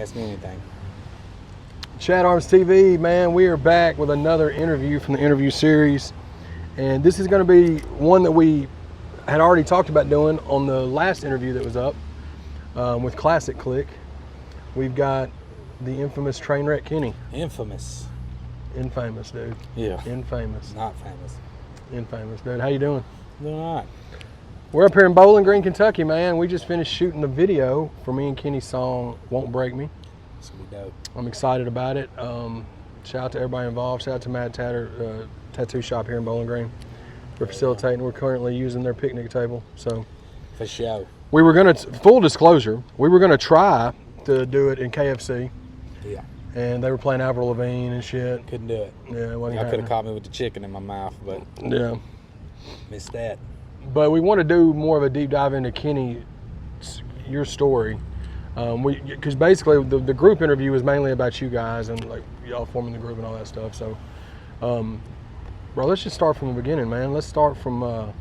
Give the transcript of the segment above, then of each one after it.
Ask me anything. Chad Arms TV, man, we are back with another interview from the interview series. And this is going to be one that we had already talked about doing on the last interview that was up with Classic Click. We've got the infamous Trainwreck Kenny. Infamous. Infamous, dude. Yeah. Infamous. Not famous. Infamous, dude. How you doing? Doing all right. We're up here in Bowling Green, Kentucky, man. We just finished shooting the video for me and Kenny's song, Won't Break Me. It's going to be dope. I'm excited about it. Shout out to everybody involved. Shout out to Mad Tatter Tattoo Shop here in Bowling Green for facilitating. We're currently using their picnic table. So, for sure. We were going to, full disclosure, we were going to try to do it in KFC. Yeah. And they were playing Avril Lavigne and shit. Couldn't do it. Yeah, it wasn't I could happening. have caught me with the chicken in my mouth, but yeah, missed that. But we want to do more of a deep dive into Kenny, your story. Because basically the group interview was mainly about you guys and like y'all forming the group and all that stuff. So, bro, let's just start from the beginning, man. Let's start from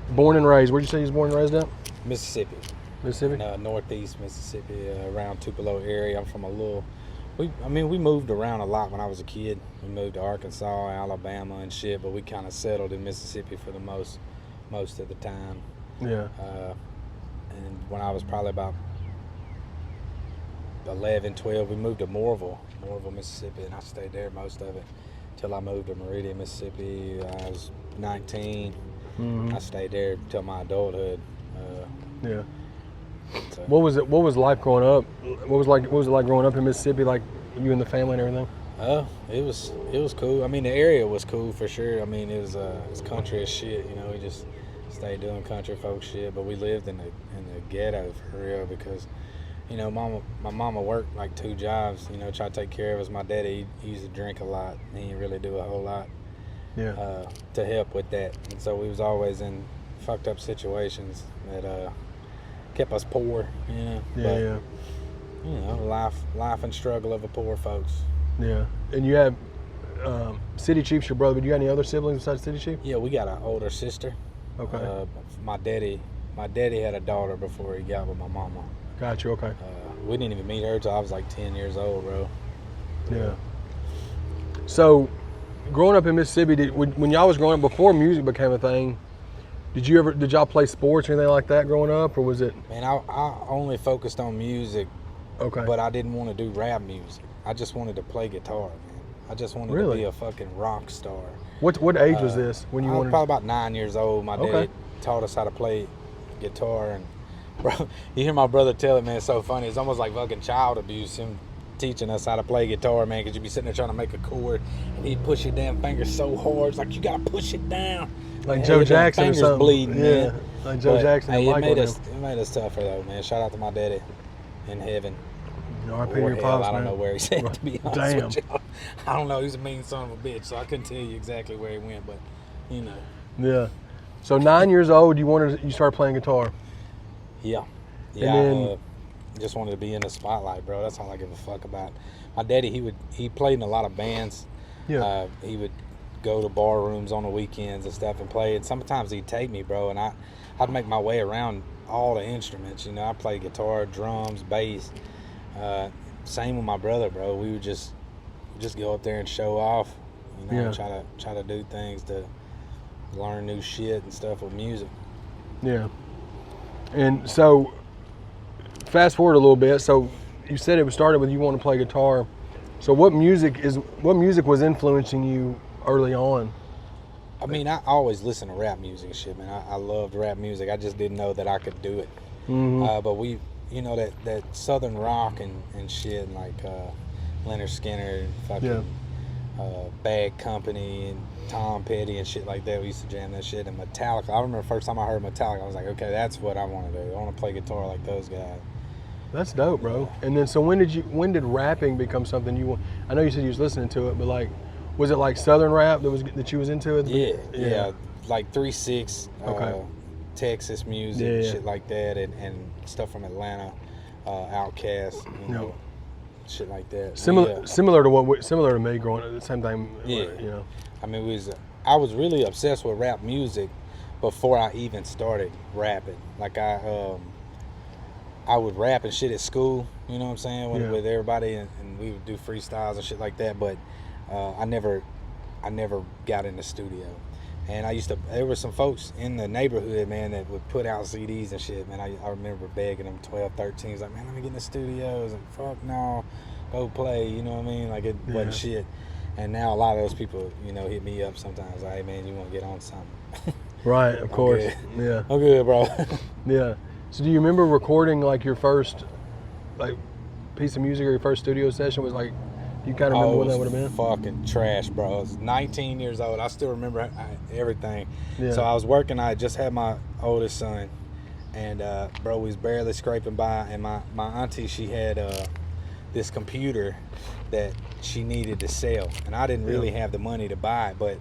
born and raised. Where'd you say you was born and raised at? Mississippi. Mississippi? In Northeast Mississippi, around Tupelo area. I'm from a little. We moved around a lot when I was a kid. We moved to Arkansas, Alabama, and shit. But we kind of settled in Mississippi for the most of the time. Yeah. And when I was probably about 11, 12, we moved to Moorville, Mississippi, and I stayed there most of it till I moved to Meridian, Mississippi. I was 19. Mm-hmm. I stayed there till my adulthood. Yeah. So. What was life growing up? What was it like growing up in Mississippi? Like you and the family and everything? It was cool. I mean, the area was cool for sure. I mean, it was country as shit. You know, we just stayed doing country folk shit. But we lived in the ghetto for real because, you know, my mama worked like 2 jobs. You know, tried to take care of us. My daddy he used to drink a lot. He didn't really do a whole lot. Yeah. To help with that, and so we was always in fucked up situations that kept us poor. You know. Yeah. But, yeah. You know, life and struggle of the poor folks. Yeah, and you have City Chief's your brother, but do you got any other siblings besides City Chief? Yeah, we got an older sister. Okay. My daddy had a daughter before he got with my mama. Got you. Okay. We didn't even meet her till I was like 10 years old, bro. Yeah. So, growing up in Mississippi, when y'all was growing up before music became a thing, did y'all play sports or anything like that growing up, or was it? Man, I only focused on music. Okay. But I didn't want to do rap music. I just wanted to play guitar, man. I just wanted to be a fucking rock star. What age was this when you I was wanted? Probably about 9 years old. My dad taught us how to play guitar, and bro, you hear my brother tell it, man. It's so funny. It's almost like fucking child abuse. Him teaching us how to play guitar, man. Because you'd be sitting there trying to make a chord, and he'd push your damn fingers so hard. It's like you gotta push it down. Like Joe Jackson or something. Bleeding, yeah. Man. Like Joe Jackson. Hey, it made us tougher though, man. Shout out to my daddy in heaven. R.I.P. your pops, I don't know where he's at, to be honest Damn. with you. I don't know. He's a mean son of a bitch, so I couldn't tell you exactly where he went, but, you know. Yeah. So 9 years old, you started playing guitar. Yeah. Yeah, and then, I just wanted to be in the spotlight, bro. That's all I give a fuck about. My daddy, he played in a lot of bands. Yeah. He would go to bar rooms on the weekends and stuff and play, and sometimes he'd take me, bro, and I'd make my way around all the instruments. You know, I played guitar, drums, bass. Same with my brother, bro. We would just go up there and show off, you know, try to do things to learn new shit and stuff with music. Yeah. And so, fast forward a little bit. So, you said it started with you wanting to play guitar. So, what music was influencing you early on? I mean, I always listened to rap music and shit, man. I loved rap music. I just didn't know that I could do it. Mm-hmm. But we. You know, that southern rock and shit, and like Leonard Skinner and fucking Bad Company and Tom Petty and shit like that. We used to jam that shit. And Metallica. I remember the first time I heard Metallica, I was like, okay, that's what I want to do. I want to play guitar like those guys. That's dope, bro. And then, so when did rapping become something you want? I know you said you was listening to it, but like, was it like southern rap that you was into it? Yeah. Like 3-6. Okay. Texas music and shit like that, and stuff from Atlanta, Outkast, you know, shit like that. Similar to me growing up, the same thing. Yeah, you know. I mean, I was really obsessed with rap music before I even started rapping. Like I I would rap and shit at school, you know what I'm saying, Yeah. with everybody, and we would do freestyles and shit like that. But I never got in the studio. And there were some folks in the neighborhood, man, that would put out CDs and shit, man. I remember begging them 12, 13s, like, man, let me get in the studios. And fuck no, go play, you know what I mean? Like, it wasn't shit. And now a lot of those people, you know, hit me up sometimes, like, hey, man, you want to get on something? Right, of course. Good. Yeah. I'm good, bro. Yeah. So do you remember recording like your first like piece of music or your first studio session was like, do you kind of remember what that would have been? Fucking trash, bro. I was 19 years old. I still remember everything. Yeah. So I was working. I just had my oldest son, and bro, we was barely scraping by. And my auntie, she had this computer that she needed to sell, and I didn't really have the money to buy it, but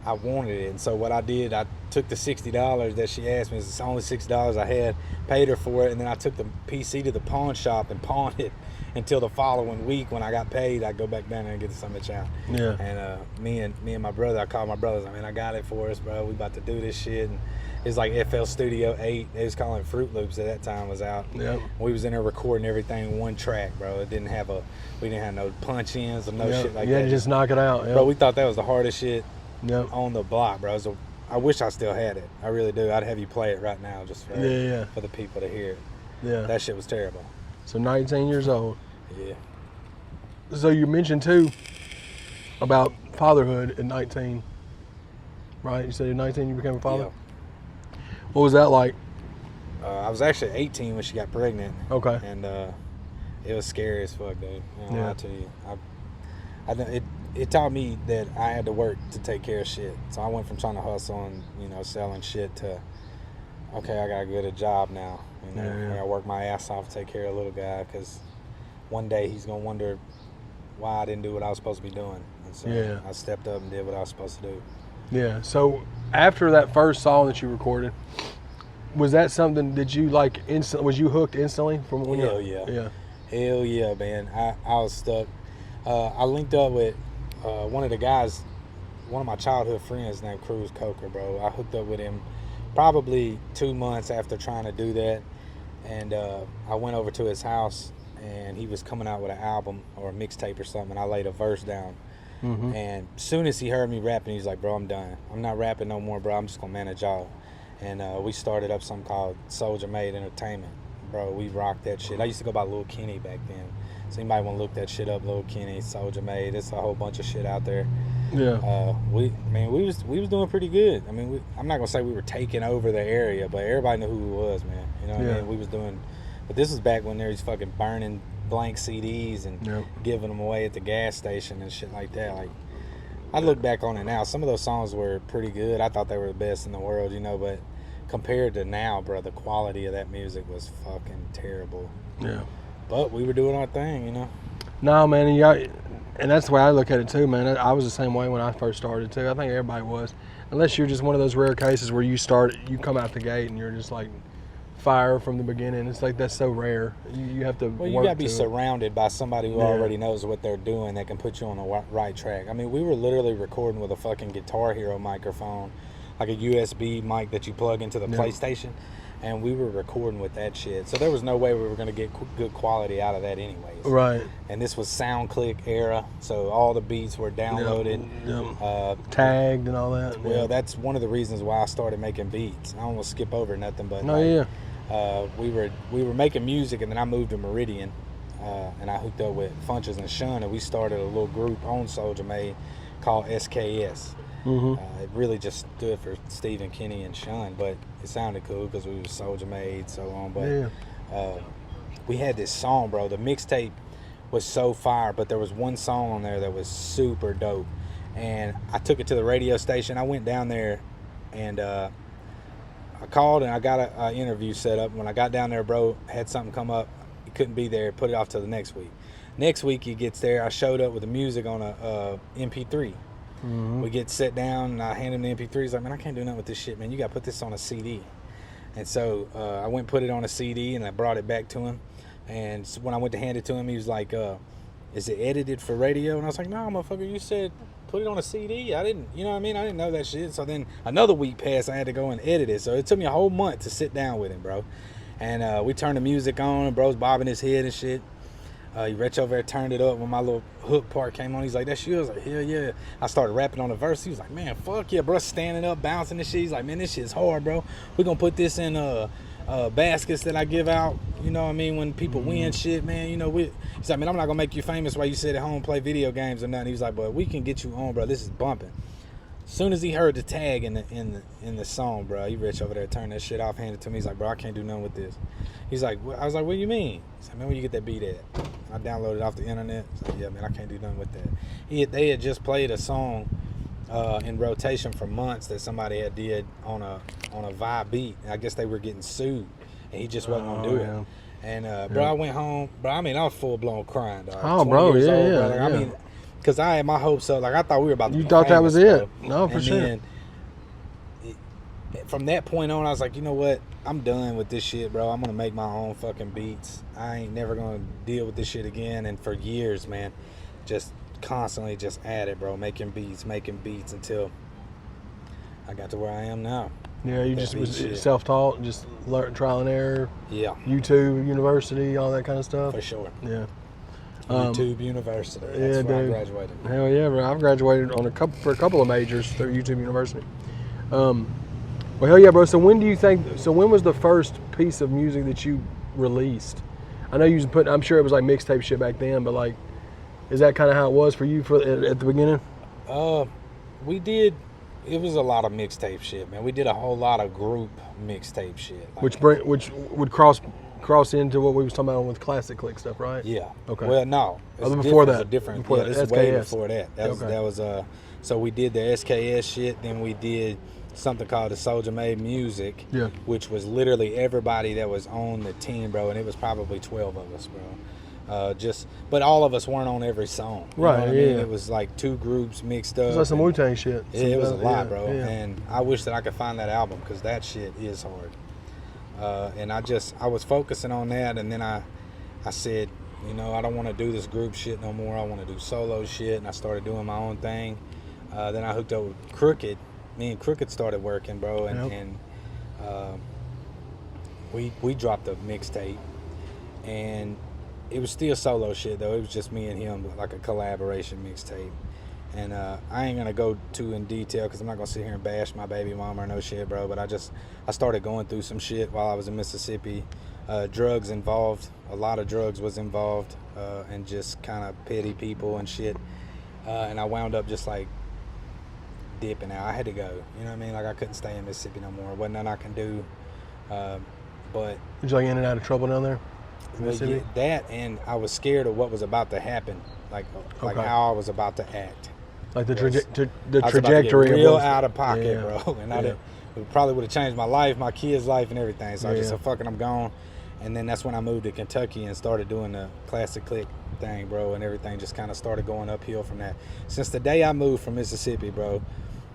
I wanted it. And so what I did, I took the $60 that she asked me. It's only $6 I had, paid her for it, and then I took the PC to the pawn shop and pawned it until the following week when I got paid. I'd go back down there and get the summit out. Yeah. And me and my brother, I called my brothers. I mean, I got it for us, bro. We about to do this shit. And it's like FL Studio 8. They was calling it Fruit Loops at that time was out. Yep. We was in there recording everything in one track, bro. We didn't have no punch ins or no shit like you that. had to just knock it out. Yep. Bro, we thought that was the hardest shit Yep. on the block, bro. So I wish I still had it. I really do. I'd have you play it right now just for the people to hear it. Yeah. That shit was terrible. So 19 years old. Yeah. So you mentioned too about fatherhood at 19, right? You said at 19 you became a father? Yeah. What was that like? I was actually 18 when she got pregnant. Okay. And it was scary as fuck, dude. I don't lie to you. It taught me that I had to work to take care of shit. So I went from trying to hustle and, you know, selling shit to, okay, I gotta get a job now. You know, I gotta work my ass off to take care of a little guy, because one day he's gonna wonder why I didn't do what I was supposed to be doing. And so I stepped up and did what I was supposed to do. Yeah. So after that first song that you recorded, was that something that you like was you hooked instantly from when Hell yeah. Yeah. Hell yeah, man. I was stuck. I linked up with one of the guys, one of my childhood friends named Cruz Coker, bro. I hooked up with him probably 2 months after trying to do that. And I went over to his house, and he was coming out with an album or a mixtape or something, and I laid a verse down. Mm-hmm. And as soon as he heard me rapping, he's like, bro, I'm done. I'm not rapping no more, bro. I'm just going to manage y'all. And we started up something called Soldier Made Entertainment. Bro, we rocked that shit. I used to go by Lil Kenny back then. So anybody want to look that shit up, Lil Kenny, Soldier Made. There's a whole bunch of shit out there. Yeah. We was doing pretty good. I mean, I'm not gonna say we were taking over the area, but everybody knew who we was, man. You know what I mean? We was doing, but this was back when there was fucking burning blank CDs and giving them away at the gas station and shit like that. Like, I look back on it now. Some of those songs were pretty good. I thought they were the best in the world, you know, but compared to now, bro, the quality of that music was fucking terrible. Yeah. But we were doing our thing, you know. No, man, and that's the way I look at it too, man. I was the same way when I first started too. I think everybody was, unless you're just one of those rare cases where you come out the gate and you're just like fire from the beginning. It's like that's so rare. You have to. Well, you gotta be surrounded by somebody who already knows what they're doing that can put you on the right track. I mean, we were literally recording with a fucking Guitar Hero microphone, like a USB mic that you plug into the PlayStation. And we were recording with that shit. So there was no way we were going to get good quality out of that anyways. Right. And this was SoundClick era, so all the beats were downloaded. Tagged and all that. Well, that's one of the reasons why I started making beats. I don't want to skip over nothing, but we were making music, and then I moved to Meridian, and I hooked up with Funches and Shun, and we started a little group on Soldier Made called SKS. Mm-hmm. It really just stood for Stephen, Kenny, and Shun, but it sounded cool because we were Soldier Made, so on. But we had this song, bro. The mixtape was so fire, but there was one song on there that was super dope. And I took it to the radio station. I went down there, and I called, and I got an interview set up. When I got down there, bro, had something come up. He couldn't be there. Put it off till the next week. Next week he gets there. I showed up with the music on a MP3. Mm-hmm. We get set down, and I hand him the MP3. He's like, man, I can't do nothing with this shit, man. You got to put this on a CD. And so I went and put it on a CD, and I brought it back to him. And so when I went to hand it to him, he was like, is it edited for radio? And I was like, no, motherfucker, you said put it on a CD. I didn't, you know what I mean? I didn't know that shit. So then another week passed. I had to go and edit it. So it took me a whole month to sit down with him, bro. And we turned the music on, and bro's bobbing his head and shit. He reached over there, turned it up. When my little hook part came on, he's like, "That's you." I was like, "Hell yeah!" I started rapping on the verse. He was like, "Man, fuck yeah, bro!" Standing up, bouncing and shit. He's like, "Man, this shit's hard, bro. We gonna put this in baskets that I give out. You know what I mean? When people win shit, man. You know, he's like, man, I'm not gonna make you famous while you sit at home play video games or nothing." He was like, "But we can get you on, bro. This is bumping." As soon as he heard the tag in the song, bro, he reached over there, turned that shit off, handed it to me. He's like, "Bro, I can't do nothing with this." He's like, I was like, "What do you mean?" He's like, "Man, where you get that beat at?" I downloaded it off the internet. He's like, "Yeah, man, I can't do nothing with that." They had just played a song in rotation for months that somebody had did on a vibe beat. I guess they were getting sued, and he just wasn't gonna do it. And bro, I went home, bro. I mean, I was full blown crying, dog. Oh, bro, yeah, old, yeah, bro. Like, yeah. I mean, because I had my hopes up. Like, I thought we were about to You be thought that famous, was it? bro. No, for and sure. Then, from that point on, I was like, you know what? I'm done with this shit, bro. I'm gonna make my own fucking beats. I ain't never gonna deal with this shit again. And for years, man, just constantly just at it, bro, making beats until I got to where I am now. Yeah, you That just beat was shit. self-taught, just learn trial and error, Yeah, YouTube, university, all that kind of stuff. for sure. Yeah. YouTube University. That's yeah, where I dude. graduated. Hell yeah, bro. I've graduated for a couple of majors through YouTube University. Well, hell yeah, bro. So when was the first piece of music that you released? I know you was I'm sure it was like mixtape shit back then, but like, is that kind of how it was for you at the beginning? We did. It was a lot of mixtape shit, man. We did a whole lot of group mixtape shit. Like, Which would cross into what we was talking about with Classic Click stuff, right? yeah. Okay. Well, no. Oh, before that. It's different. Before yeah, that. this is way before that. That was so we did the SKS shit, then we did something called the Soldier Made Music, Yeah. which was literally everybody that was on the team, bro, and it was probably 12 of us, bro. But all of us weren't on every song. You Right, know what yeah. I mean? It was like two groups mixed up. It was like some and- Wu-Tang shit. Yeah, it was a lot, bro. Yeah. And I wish that I could find that album because that shit is hard. And I was focusing on that, and then I said, you know, I don't want to do this group shit no more. I want to do solo shit, and I started doing my own thing. Then I hooked up with Crooked. Me and Crooked started working, bro, and we dropped a mixtape, and it was still solo shit though. It was just me and him, like a collaboration mixtape. And I ain't gonna go too in detail because I'm not gonna sit here and bash my baby mama or no shit, bro. But I started going through some shit while I was in Mississippi. Drugs involved, a lot of drugs was involved, and just kind of petty people and shit. And I wound up just like dipping out. I had to go. You know what I mean? Like I couldn't stay in Mississippi no more. Wasn't nothing I can do. But Did you like in and out of trouble down there? well, Mississippi? yeah, that, and I was scared of what was about to happen, like Okay. how I was about to act. Like the Yes. the I was about to get trajectory of real what was- out of pocket, Yeah. bro, and Yeah. it probably would have changed my life, my kids' life, and everything. So I just Yeah. said, "Fucking, I'm gone." And then that's when I moved to Kentucky and started doing the Classic Click thing, bro, and everything just kind of started going uphill from that. Since the day I moved from Mississippi, bro,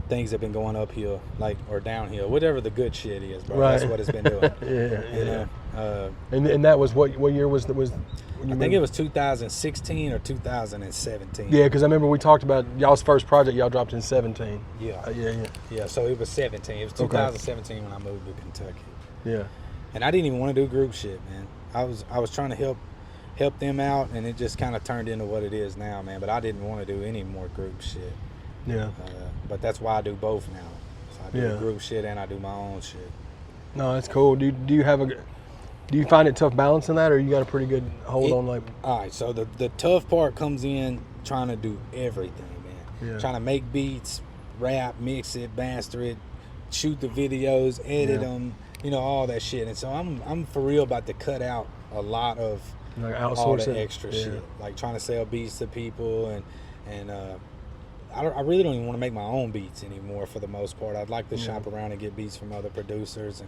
things have been going uphill, like, or downhill, whatever the good shit is, bro. Right. That's what it's been doing. Yeah, You yeah. know, And that was what year was when you I think moved? it was 2016 or 2017. Yeah, because I remember we talked about y'all's first project y'all dropped in 17. Yeah. Yeah. Yeah, so it was 17. It was Okay. 2017 when I moved to Kentucky. Yeah. And I didn't even want to do group shit, man. I was trying to help them out, and it just kind of turned into what it is now, man. But I didn't want to do any more group shit. Yeah. But that's why I do both now. So I do Yeah. group shit and I do my own shit. No, that's cool. Do you find it tough balancing that, or you got a pretty good hold on like? All right, so the tough part comes in trying to do everything, man. Yeah. Trying to make beats, rap, mix it, master it, shoot the videos, edit Yeah. them, you know, all that shit. And so I'm for real about to cut out a lot of Like all outsource the it? extra Yeah. shit, like trying to sell beats to people, and I really don't even want to make my own beats anymore for the most part. I'd like to shop around and get beats from other producers,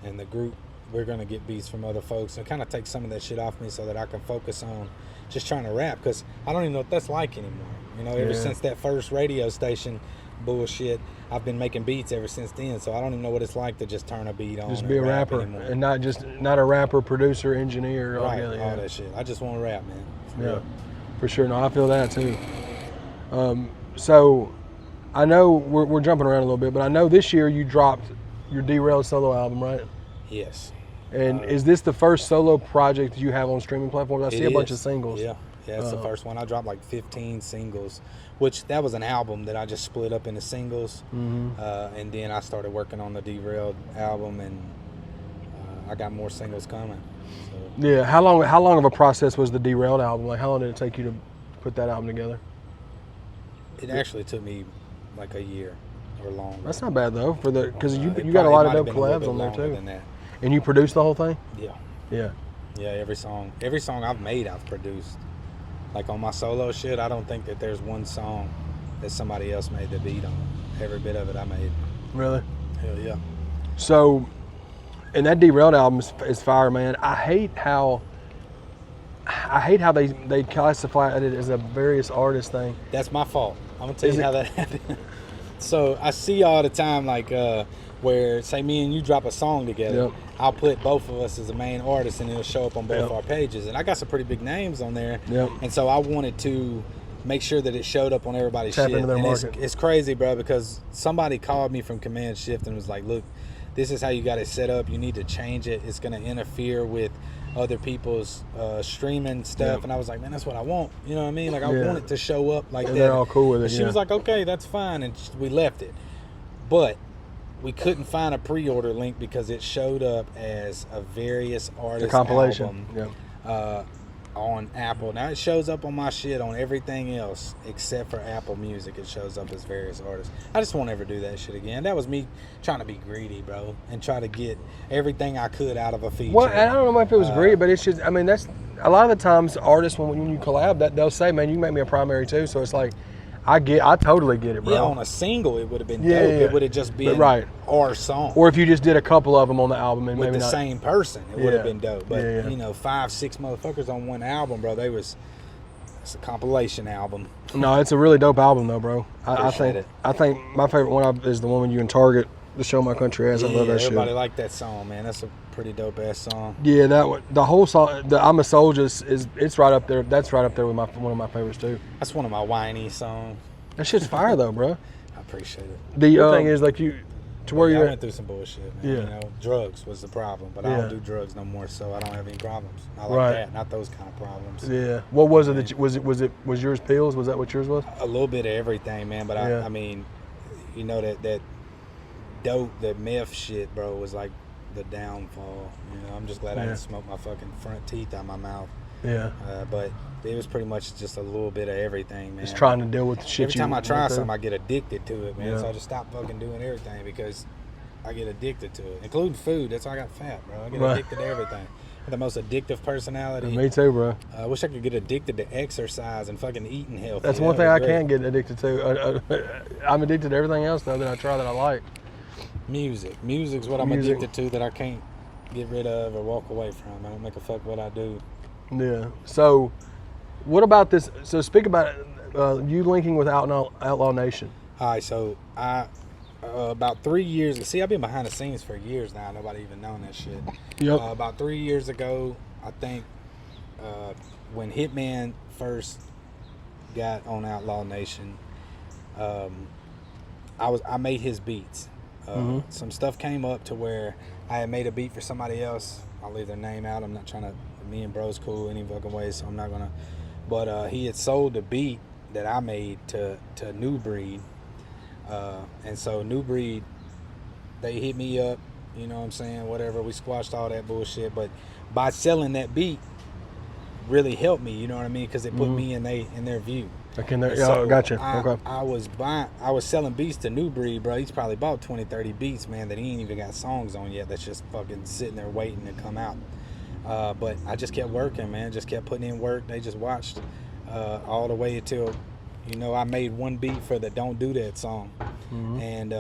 and the group, we're gonna get beats from other folks and kind of take some of that shit off me so that I can focus on just trying to rap, because I don't even know what that's like anymore. You know, ever Yeah. since that first radio station bullshit, I've been making beats ever since then, so I don't even know what it's like to just turn a beat on Just and be a rap rapper anymore. and not a rapper, producer, engineer, all Right, together. all Yeah. that shit. I just want to rap, man. For Yeah, real. for sure. No, I feel that too. So I know we're jumping around a little bit, but I know this year you dropped your Derailed solo album, right? Yes. And is this the first solo project you have on streaming platforms? I see a bunch of singles. Yeah, it's the first one. I dropped like 15 singles, which that was an album that I just split up into singles. And then I started working on the Derailed album, and I got more singles coming. So. Yeah, how long of a process was the Derailed album? Like, how long did it take you to put that album together? It actually took me like a year or longer. That's not bad though, because you got a lot of dope collabs on there too. And you produced the whole thing? Yeah. Yeah, every song I've made, I've produced. Like on my solo shit, I don't think that there's one song that somebody else made the beat on. Every bit of it I made. Really? Hell yeah. So, and that Derailed album is fire, man. I hate how they classify it as a various artist thing. That's my fault. I'm gonna tell you how that happened. So I see all the time, like where say me and you drop a song together. Yep. I'll put both of us as the main artist, and it'll show up on both our pages. And I got some pretty big names on there. Yep. And so I wanted to make sure that it showed up on everybody's Tap shit. into their And market. it's crazy, bro, because somebody called me from Command Shift and was like, "Look, this is how you got it set up. You need to change it. It's gonna interfere with other people's streaming stuff." Yep. And I was like, "Man, that's what I want." You know what I mean? Like I want it to show up like and that. they're all cool with it. And she was like, "Okay, that's fine," and we left it. But we couldn't find a pre-order link because it showed up as a various artist compilation. album on Apple. Now it shows up on my shit on everything else except for Apple Music. It shows up as various artists. I just won't ever do that shit again. That was me trying to be greedy, bro, and try to get everything I could out of a feature. Well, I don't know if it was greedy, but it's just, I mean, that's a lot of the times artists when you collab, that they'll say, "Man, you make me a primary too." So it's like, I totally get it, bro. Yeah, on a single, it would have been dope. Yeah. It would have just been our song. Or if you just did a couple of them on the album and with maybe the not same person, it would have been dope. But Yeah. you know, 5-6 motherfuckers on one album, bro. It's a compilation album. No, it's a really dope album though, bro. I Appreciate think it. I think my favorite one is the one with you and Target, "The Show My Country As." I love that shit. Everybody liked that song, man. That's a pretty dope ass song. Yeah, that one, the whole song, the "I'm a Soldier" it's right up there. That's right up there with one of my favorites too. That's one of my whiny songs. That shit's fire though, bro. I appreciate it. The thing is, like, you to where I you're went through some bullshit, man. Yeah. You know, drugs was the problem, but I don't do drugs no more, so I don't have any problems. I like Right. that, not those kind of problems. Yeah. What was it? Was yours pills? Was that what yours was? A little bit of everything, man. But Yeah. I mean, you know that dope, that meth shit, bro, was like the downfall. You know, I'm just glad I didn't smoke my fucking front teeth out my mouth. Yeah. But it was pretty much just a little bit of everything, man. Just trying to deal with the shit. Every time I try something, I get addicted to it, man. Yeah. So I just stop fucking doing everything because I get addicted to it, including food. That's why I got fat, bro. I get addicted to everything. I have the most addictive personality. Me too, bro. I wish I could get addicted to exercise and fucking eating healthy. That's one thing I can get addicted to. I'm addicted to everything else though that I try that I like. Music's what I'm addicted to that I can't get rid of or walk away from. I don't make a fuck what I do. Yeah. So, what about this? So, speak about you linking with Outlaw Nation. All right, so I about 3 years. See, I've been behind the scenes for years now. Nobody even known that shit. Yep. About 3 years ago, I think, when Hitman first got on Outlaw Nation, I made his beats. Some stuff came up to where I had made a beat for somebody else. I'll leave their name out. I'm not trying to. Me and bro's cool any fucking way, so I'm not gonna. But he had sold the beat that I made to New Breed, and so New Breed, they hit me up. You know what I'm saying? Whatever. We squashed all that bullshit. But by selling that beat, really helped me. You know what I mean? Because it put me in their view. Okay, gotcha. Okay. I was selling beats to New Breed, bro. He's probably bought 20-30 beats, man, that he ain't even got songs on yet. That's just fucking sitting there waiting to come out. But I just kept working, man. Just kept putting in work. They just watched all the way until, you know, I made one beat for the "Don't Do That" song, and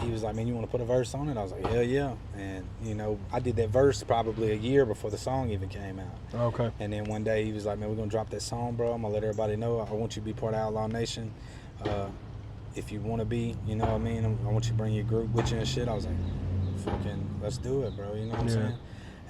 he was like, "Man, you want to put a verse on it?" I was like, "Hell yeah!" And you know, I did that verse probably a year before the song even came out. Okay. And then one day he was like, "Man, we're gonna drop that song, bro. I'm gonna let everybody know. I want you to be part of Outlaw Nation. If you want to be, you know what I mean. I want you to bring your group with you and shit." I was like, "Fucking, let's do it, bro." You know what I'm saying?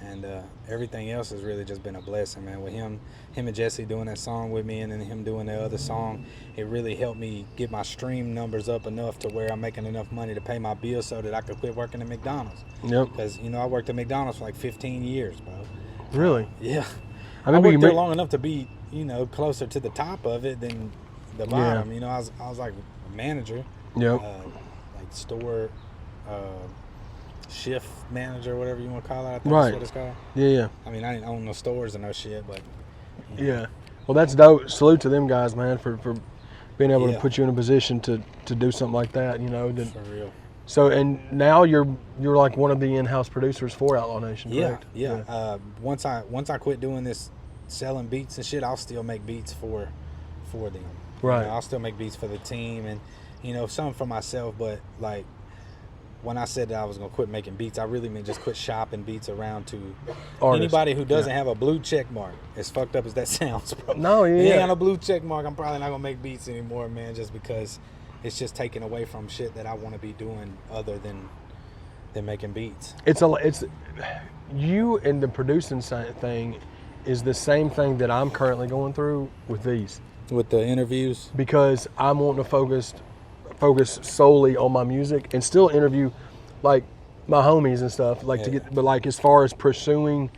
And everything else has really just been a blessing, man. With him and Jesse doing that song with me, and then him doing the other song, it really helped me get my stream numbers up enough to where I'm making enough money to pay my bills so that I could quit working at McDonald's. Yep. Because, I worked at McDonald's for like 15 years, bro. Really? Yeah. I I remember worked there long enough to be, closer to the top of it than the bottom. I was like a manager. Yep. Like store shift manager, whatever you want to call it. I think Right. that's what it's called. Yeah. I mean, I didn't own no stores or no shit, but Yeah. Well, that's dope. Salute to them guys, man, for being able to Yeah. put you in a position to do something like that. for real. So, and now you're like one of the in-house producers for Outlaw Nation, correct? Yeah. Once I quit doing this selling beats and shit, I'll still make beats for them. Right. I'll still make beats for the team and some for myself, but like when I said that I was gonna quit making beats, I really meant just quit shopping beats around to Artists. anybody who doesn't have a blue check mark. As fucked up as that sounds, bro. No, If you yeah. ain't got a blue check mark, I'm probably not gonna make beats anymore, man, just because it's just taken away from shit that I want to be doing other than making beats. It's you and the producing thing is the same thing that I'm currently going through with these, With the interviews, because I'm wanting to focus solely on my music and still interview like my homies and stuff, like to Yeah. get, but like as far as pursuing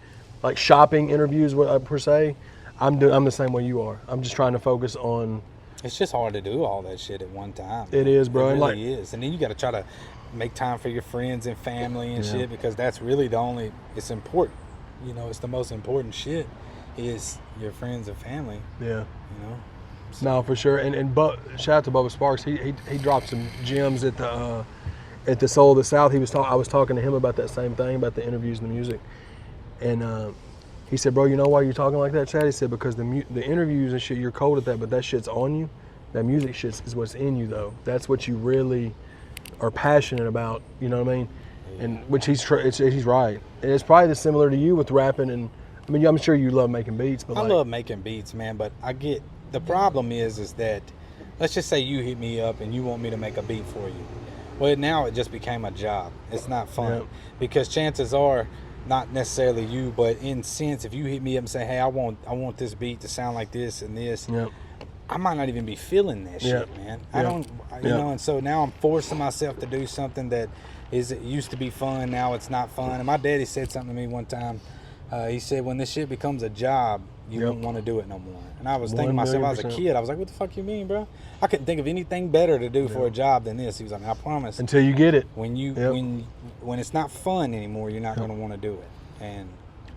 like shopping interviews per se, I'm the same way you are. I'm just trying to focus on. it's just hard to do all that shit at one time. It is, bro. It And really is. And then you got to try to make time for your friends and family and Yeah. shit, because that's really it's important. It's the most important shit is your friends and family, Yeah. So, No, for sure. And shout out to Bubba Sparks. He dropped some gems at the Soul of the South. I was talking to him about that same thing, about the interviews and the music. And he said, bro, you know why you're talking like that, Chad? He said, because the interviews and shit, you're cold at that, but that shit's on you. That music shit is what's in you, though. That's what you really are passionate about. You know what I mean? And which he's right. And it's probably similar to you with rapping. And I mean, I'm sure you love making beats, but I like, love making beats, man, but the problem is that, let's just say you hit me up and you want me to make a beat for you. Well, now it just became a job. It's not fun. Yep. Because chances are, not necessarily you, but in sense, if you hit me up and say, hey, I want this beat to sound like this and this, yeah. I might not even be feeling that Yeah. shit, man. Yeah. I don't, and so now I'm forcing myself to do something that it used to be fun, now it's not fun. And my daddy said something to me one time. He said, when this shit becomes a job, you Yep. won't want to do it no more. And I was thinking to myself, I was a 1,000,000%. kid, I was like, what the fuck you mean, bro? I couldn't think of anything better to do for a job than this. He was like, I promise. Until you get it. When you Yep. when it's not fun anymore, you're not going to want to do it. And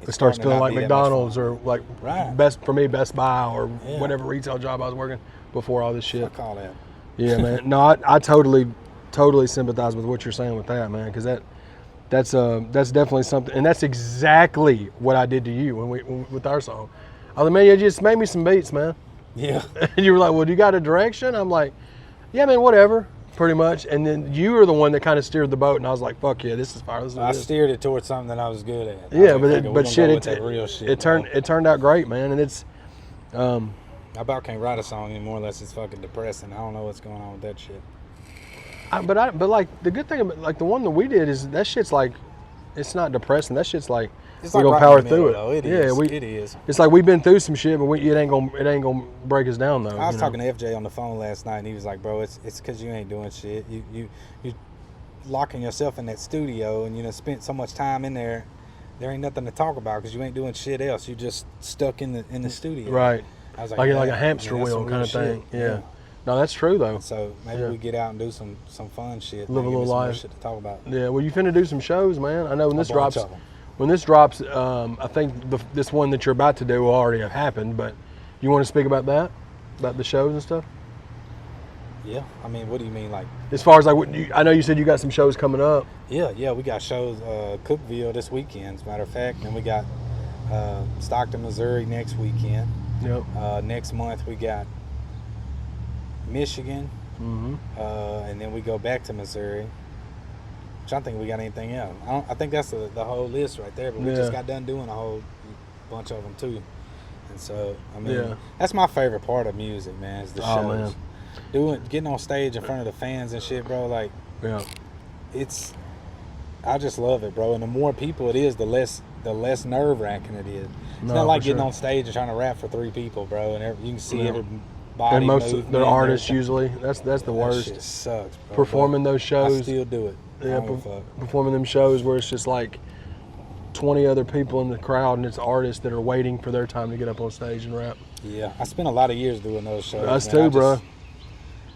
It starts starting to feeling not like be that much McDonald's fun. or like Right. Best Buy or Yeah. whatever retail job I was working before all this shit. Fuck all that. Yeah, man. No, I totally sympathize with what you're saying with that, man, because that's definitely something, and that's exactly what I did to you with our song. I was like, man, you just made me some beats, man. Yeah. And you were like, well, do you got a direction? I'm like, yeah, man, whatever, pretty much. And then you were the one that kind of steered the boat, and I was like, fuck yeah, this is fire. This is I this. steered it towards something that I was good at. I Yeah, was like, "Fuck we're but gonna shit, go with that real shit, it bro." turned out great, man, and it's. I about can't write a song anymore unless it's fucking depressing. I don't know what's going on with that shit. But like the good thing about like the one that we did is that shit's like, it's not depressing. That shit's like It's we're like gonna right power in the middle, through though. it. It Yeah, is. It is. It's like we've been through some shit, but it ain't gonna break us down though. I was talking to FJ on the phone last night, and he was like, "Bro, it's because you ain't doing shit. You locking yourself in that studio, and spent so much time in there. There ain't nothing to talk about because you ain't doing shit else. You just stuck in the studio." Right. I was Like you're like a "Yeah, hamster man, that's wheel some kind real of thing. shit." Yeah. No, that's true though. So maybe Yeah. we get out and do some fun shit. Live a Maybe little some more life. shit to talk about. Yeah. Well, you finna do some shows, man. I know when this A bunch drops. of 'em. When this drops, I think this one that you're about to do will already have happened. But you want to speak about that, about the shows and stuff? Yeah. I mean, what do you mean, like? As far as like, I know you said you got some shows coming up. Yeah, we got shows, Cookville this weekend, as a matter of fact. And we got Stockton, Missouri next weekend. Yep. Next month we got Michigan, Mm-hmm. and then we go back to Missouri. I don't think we got anything else. I think that's the whole list right there, but we Yeah. just got done doing a whole bunch of them too. And so, I mean, Yeah. that's my favorite part of music, man, is the Oh, shows. man. Getting on stage in front of the fans and shit, bro, like, Yeah. it's I just love it, bro. And the more people it is, the less nerve wracking it is. It's No, not like for getting sure. on stage and trying to rap for 3 people, bro. And you can see No. everybody. And most of movement they're and artists everything. usually. That's the That worst. shit sucks, bro. Performing but those I shows. still do it. I Yeah, don't give a fuck. performing them shows where it's just like 20 other people in the crowd and it's artists that are waiting for their time to get up on stage and rap. Yeah, I spent a lot of years doing those shows. Us man. too, bro.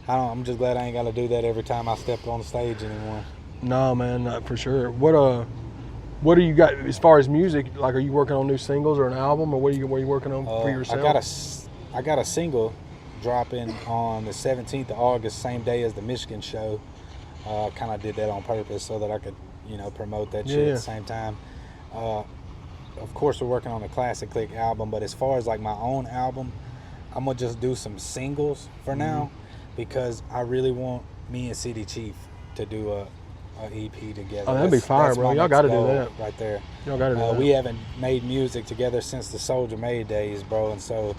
I'm just glad I ain't got to do that every time I step on stage anymore. No, man, not for sure. What do you got as far as music? Like, are you working on new singles or an album, or what are you working on for yourself? I got a single dropping on the 17th of August, same day as the Michigan show. I kind of did that on purpose so that I could, promote that shit at the same time. Of course, we're working on a Classic Click album, but as far as like my own album, I'm gonna just do some singles for now because I really want me and City Chief to do a EP together. Oh, that'd be fire, bro. my Y'all next got to do goal that. right there. Y'all got to do that. We haven't made music together since the Soldier Made days, bro, and so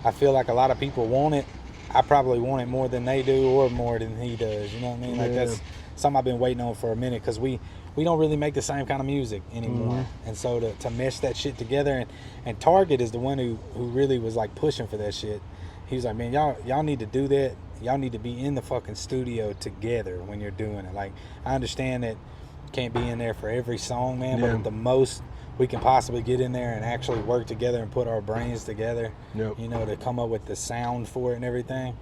I feel like a lot of people want it. I probably want it more than they do or more than he does. You know what I mean? Like that's something I've been waiting on for a minute because we don't really make the same kind of music anymore. And so to mesh that shit together, and Target is the one who really was like pushing for that shit. He was like, man, y'all need to do that. Y'all need to be in the fucking studio together when you're doing it. Like, I understand that you can't be in there for every song, man, but at the most we can possibly get in there and actually work together and put our brains together, to come up with the sound for it and everything.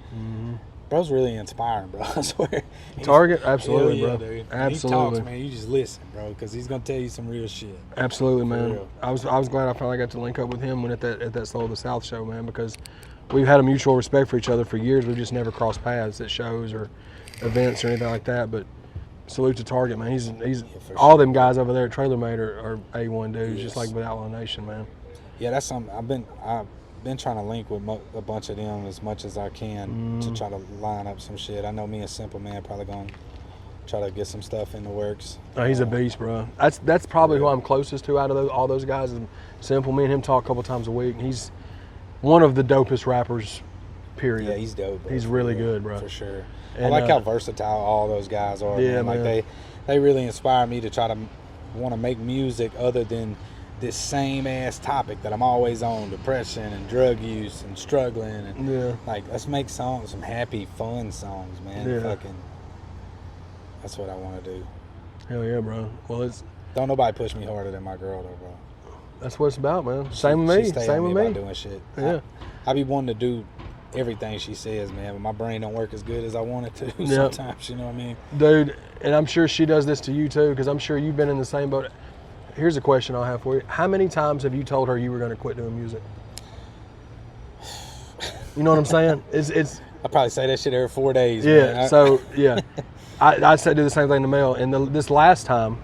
Bro's really inspiring, bro. I swear. Target, absolutely, bro. Dude. Absolutely. He talks, man. You just listen, bro, because he's gonna tell you some real shit. Absolutely, man. real. I was glad I finally got to link up with him when at that Soul of the South show, man, because we've had a mutual respect for each other for years. We've just never crossed paths at shows or events or anything like that. But salute to Target, man. He's all them guys over there at TrailerMade are A1 dudes, just like with Outlaw Nation, man. Yeah, that's something I've been trying to link with a bunch of them as much as I can to try to line up some shit. I know me and Simple Man probably gonna try to get some stuff in the works. Oh, he's a beast, bro. That's probably who I'm closest to out of all those guys. And Simple, me and him talk a couple times a week. He's one of the dopest rappers, period. Yeah, he's dope, bro. He's really good, bro. For sure. And, I like how versatile all those guys are. Yeah, man. Like they really inspire me to try to want to make music other than this same ass topic that I'm always on: depression and drug use and struggling. And like, let's make songs, some happy, fun songs, man. Yeah. Fucking, that's what I want to do. Hell yeah, bro. Well, Don't nobody push me harder than my girl, though, bro. that's what it's about, man. Same with me. She stay Same on with me. about doing shit. Yeah. I be wanting to do everything she says, man, but my brain don't work as good as I want it to Yep. sometimes. You know what I mean? Dude, and I'm sure she does this to you too, because I'm sure you've been in the same boat. Here's a question I'll have for you. How many times have you told her you were going to quit doing music? You know what I'm saying? It's I probably say that shit every 4 days. yeah. Man. So yeah, I said do the same thing to Mel, and this last time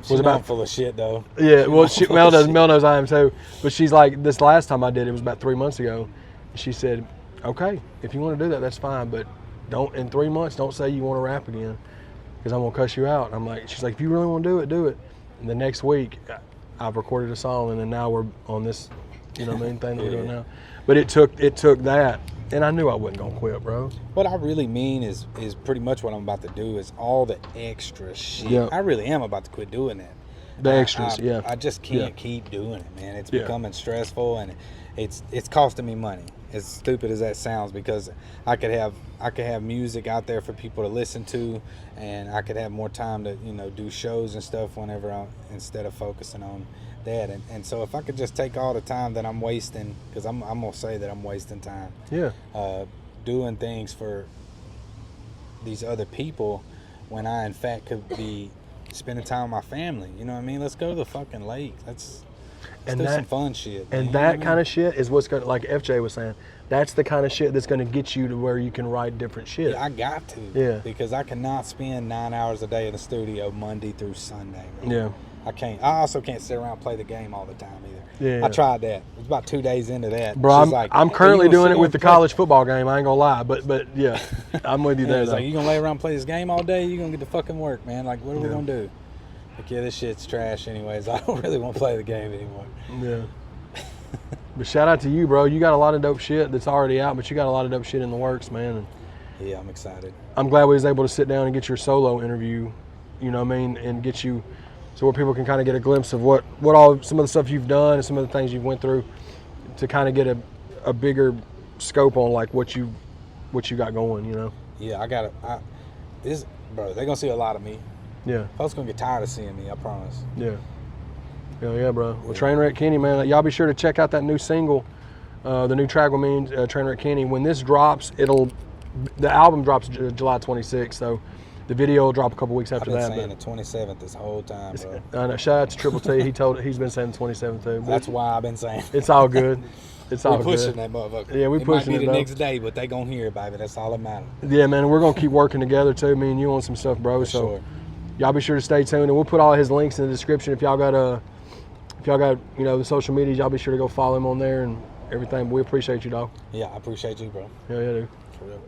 was about full of shit though. yeah. Well, Mel shit. knows I am too, but she's like, this last time I did it was about 3 months ago. She said, okay, if you want to do that, that's fine, but don't in 3 months don't say you want to rap again, because I'm gonna cuss you out. I'm like, she's like, if you really want to do it, do it. And the next week, I've recorded a song, and then now we're on this, thing that we're doing now. But it took that, and I knew I wasn't gonna quit, bro. What I really mean is pretty much what I'm about to do is all the extra shit. Yeah. I really am about to quit doing that. The extras, I just can't keep doing it, man. It's becoming stressful, and it's costing me money. As stupid as that sounds, because I could have music out there for people to listen to, and I could have more time to do shows and stuff whenever instead of focusing on that. And so if I could just take all the time that I'm wasting, because I'm gonna say that I'm wasting time. Yeah. Doing things for these other people when I in fact could be spending time with my family. You know what I mean? Let's go to the fucking lake. Let's do some fun shit. And that kind of shit is what's going to, like FJ was saying, that's the kind of shit that's going to get you to where you can write different shit. Yeah, I got to. Yeah. Because I cannot spend 9 hours a day in the studio Monday through Sunday. Bro. Yeah. I can't. I also can't sit around and play the game all the time either. Yeah. I tried that. It was about 2 days into that. Bro, She's like, I'm "Hey, currently you gonna doing sit it with and the play?" college football game. I ain't gonna lie, but yeah, I'm with you Yeah, there. it's Though. like, you gonna lay around and play this game all day? You gonna get to fucking work, man? Like, what are we gonna do? Like, yeah, this shit's trash anyways. I don't really want to play the game anymore. Yeah. But shout out to you, bro. You got a lot of dope shit that's already out, but you got a lot of dope shit in the works, man. And Yeah, I'm excited. I'm glad we was able to sit down and get your solo interview, and get you so where people can kind of get a glimpse of what all some of the stuff you've done and some of the things you've went through, to kind of get a bigger scope on like what you got going, you know. Yeah, bro, they're gonna see a lot of me. Yeah. Folks gonna get tired of seeing me, I promise. Yeah. Yeah, bro. Well, Trainwreck Kenny, man, y'all be sure to check out that new single, the new track with me, Trainwreck Kenny. When this drops, the album drops July 26th, so the video will drop a couple weeks after that. I've been saying the 27th this whole time, bro. I know, shout out to Triple T. He's been saying the 27th too. That's why I've been saying. It's all good. It's all We're good. pushing that motherfucker. Yeah, we pushing it. Might be it, the bro. next day, but they gonna hear it, baby. That's all that matters. Yeah, man, we're gonna keep working together too. Me and you on some stuff, bro. For so sure. y'all be sure to stay tuned, and we'll put all his links in the description. If y'all got the social medias, y'all be sure to go follow him on there and everything. But we appreciate you, dog. Yeah, I appreciate you, bro. Yeah, dude. For real.